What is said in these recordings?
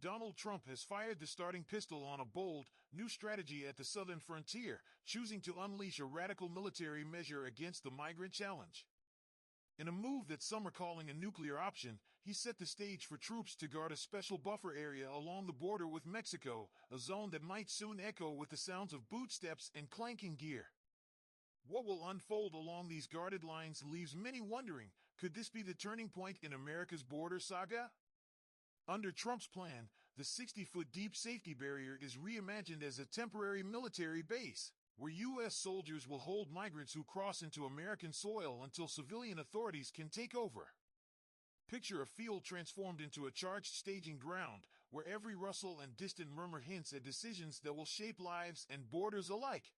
Donald Trump has fired the starting pistol on a bold, new strategy at the southern frontier, choosing to unleash a radical military measure against the migrant challenge. In a move that some are calling a nuclear option, he set the stage for troops to guard a special buffer area along the border with Mexico, a zone that might soon echo with the sounds of bootsteps and clanking gear. What will unfold along these guarded lines leaves many wondering, could this be the turning point in America's border saga? Under Trump's plan, the 60-foot deep safety barrier is reimagined as a temporary military base, where U.S. soldiers will hold migrants who cross into American soil until civilian authorities can take over. Picture a field transformed into a charged staging ground, where every rustle and distant murmur hints at decisions that will shape lives and borders alike.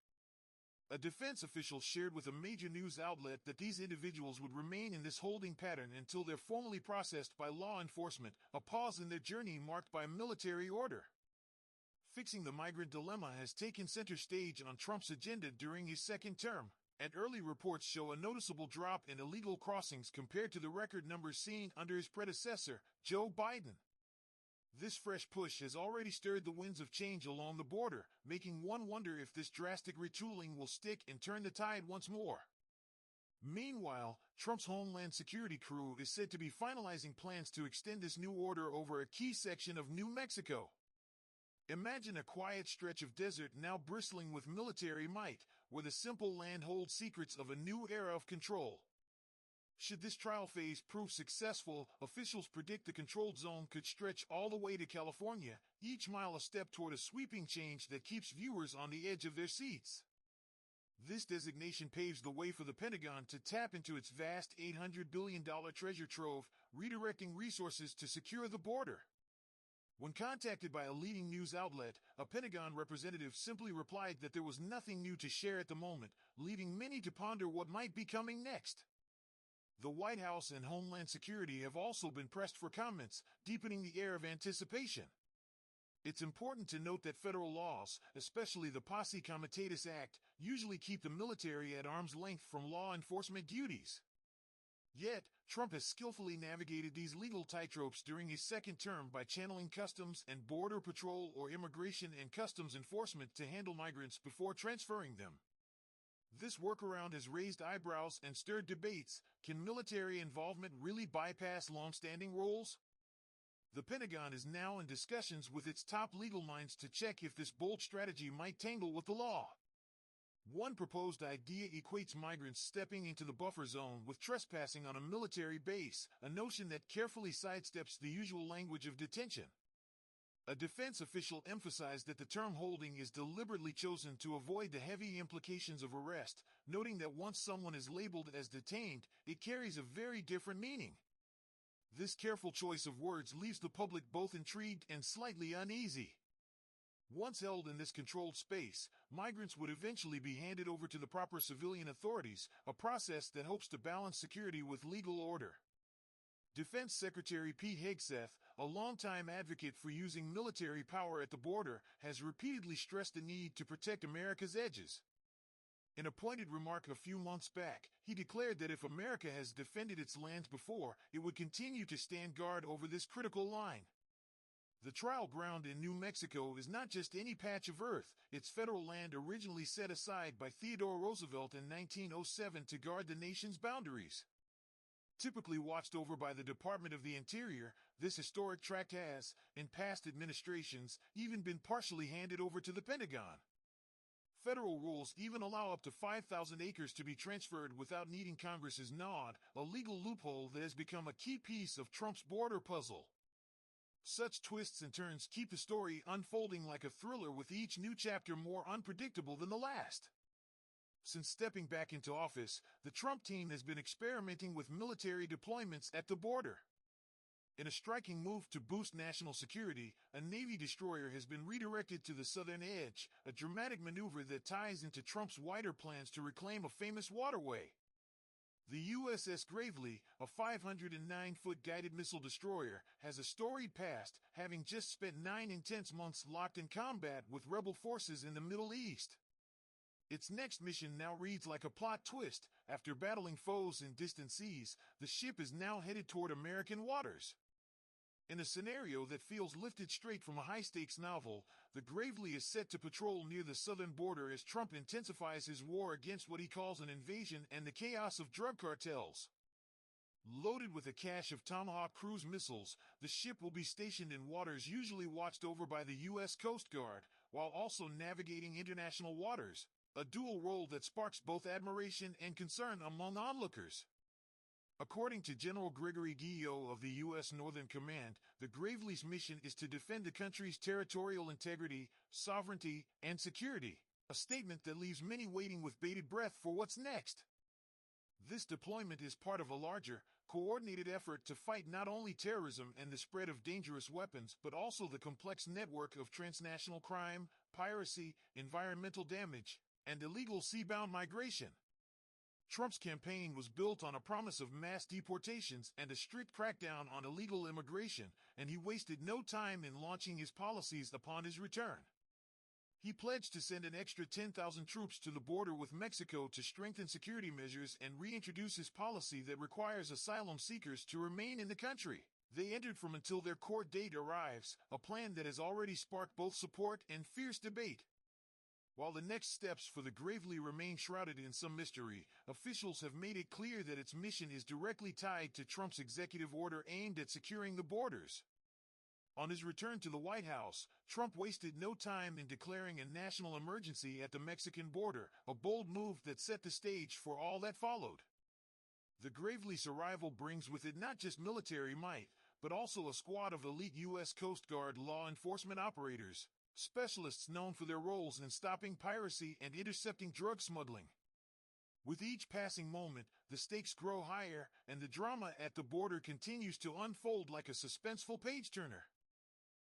A defense official shared with a major news outlet that these individuals would remain in this holding pattern until they're formally processed by law enforcement, a pause in their journey marked by military order. Fixing the migrant dilemma has taken center stage on Trump's agenda during his second term, and early reports show a noticeable drop in illegal crossings compared to the record numbers seen under his predecessor, Joe Biden. This fresh push has already stirred the winds of change along the border, making one wonder if this drastic retooling will stick and turn the tide once more. Meanwhile, Trump's Homeland Security crew is said to be finalizing plans to extend this new order over a key section of New Mexico. Imagine a quiet stretch of desert now bristling with military might, where the simple land holds secrets of a new era of control. Should this trial phase prove successful, officials predict the controlled zone could stretch all the way to California, each mile a step toward a sweeping change that keeps viewers on the edge of their seats. This designation paves the way for the Pentagon to tap into its vast $800 billion treasure trove, redirecting resources to secure the border. When contacted by a leading news outlet, a Pentagon representative simply replied that there was nothing new to share at the moment, leaving many to ponder what might be coming next. The White House and Homeland Security have also been pressed for comments, deepening the air of anticipation. It's important to note that federal laws, especially the Posse Comitatus Act, usually keep the military at arm's length from law enforcement duties. Yet, Trump has skillfully navigated these legal tightropes during his second term by channeling Customs and Border Patrol or Immigration and Customs Enforcement to handle migrants before transferring them. This workaround has raised eyebrows and stirred debates. Can military involvement really bypass long-standing roles? The Pentagon is now in discussions with its top legal minds to check if this bold strategy might tangle with the law. One proposed idea equates migrants stepping into the buffer zone with trespassing on a military base, a notion that carefully sidesteps the usual language of detention. A defense official emphasized that the term holding is deliberately chosen to avoid the heavy implications of arrest, noting that once someone is labeled as detained, it carries a very different meaning. This careful choice of words leaves the public both intrigued and slightly uneasy. Once held in this controlled space, migrants would eventually be handed over to the proper civilian authorities, a process that hopes to balance security with legal order. Defense Secretary Pete Hegseth, a longtime advocate for using military power at the border, has repeatedly stressed the need to protect America's edges. In a pointed remark a few months back, he declared that if America has defended its lands before, it would continue to stand guard over this critical line. The trial ground in New Mexico is not just any patch of earth, it's federal land originally set aside by Theodore Roosevelt in 1907 to guard the nation's boundaries. Typically watched over by the Department of the Interior, this historic tract has, in past administrations, even been partially handed over to the Pentagon. Federal rules even allow up to 5,000 acres to be transferred without needing Congress's nod, a legal loophole that has become a key piece of Trump's border puzzle. Such twists and turns keep the story unfolding like a thriller, with each new chapter more unpredictable than the last. Since stepping back into office, the Trump team has been experimenting with military deployments at the border. In a striking move to boost national security, a Navy destroyer has been redirected to the southern edge, a dramatic maneuver that ties into Trump's wider plans to reclaim a famous waterway. The USS Gravely, a 509-foot guided missile destroyer, has a storied past, having just spent 9 intense months locked in combat with rebel forces in the Middle East. Its next mission now reads like a plot twist. After battling foes in distant seas, the ship is now headed toward American waters. In a scenario that feels lifted straight from a high-stakes novel, the Gravely is set to patrol near the southern border as Trump intensifies his war against what he calls an invasion and the chaos of drug cartels. Loaded with a cache of Tomahawk cruise missiles, the ship will be stationed in waters usually watched over by the U.S. Coast Guard, while also navigating international waters, a dual role that sparks both admiration and concern among onlookers. According to General Gregory Guillot of the U.S. Northern Command, the Gravely's mission is to defend the country's territorial integrity, sovereignty, and security, a statement that leaves many waiting with bated breath for what's next. This deployment is part of a larger, coordinated effort to fight not only terrorism and the spread of dangerous weapons, but also the complex network of transnational crime, piracy, environmental damage, and illegal seabound migration. Trump's campaign was built on a promise of mass deportations and a strict crackdown on illegal immigration, and he wasted no time in launching his policies upon his return. He pledged to send an extra 10,000 troops to the border with Mexico to strengthen security measures and reintroduce his policy that requires asylum seekers to remain in the country they entered from until their court date arrives, a plan that has already sparked both support and fierce debate. While the next steps for the Gravely remain shrouded in some mystery, officials have made it clear that its mission is directly tied to Trump's executive order aimed at securing the borders. On his return to the White House, Trump wasted no time in declaring a national emergency at the Mexican border, a bold move that set the stage for all that followed. The Gravely's arrival brings with it not just military might, but also a squad of elite U.S. Coast Guard law enforcement operators, specialists known for their roles in stopping piracy and intercepting drug smuggling. With each passing moment, the stakes grow higher, and the drama at the border continues to unfold like a suspenseful page-turner.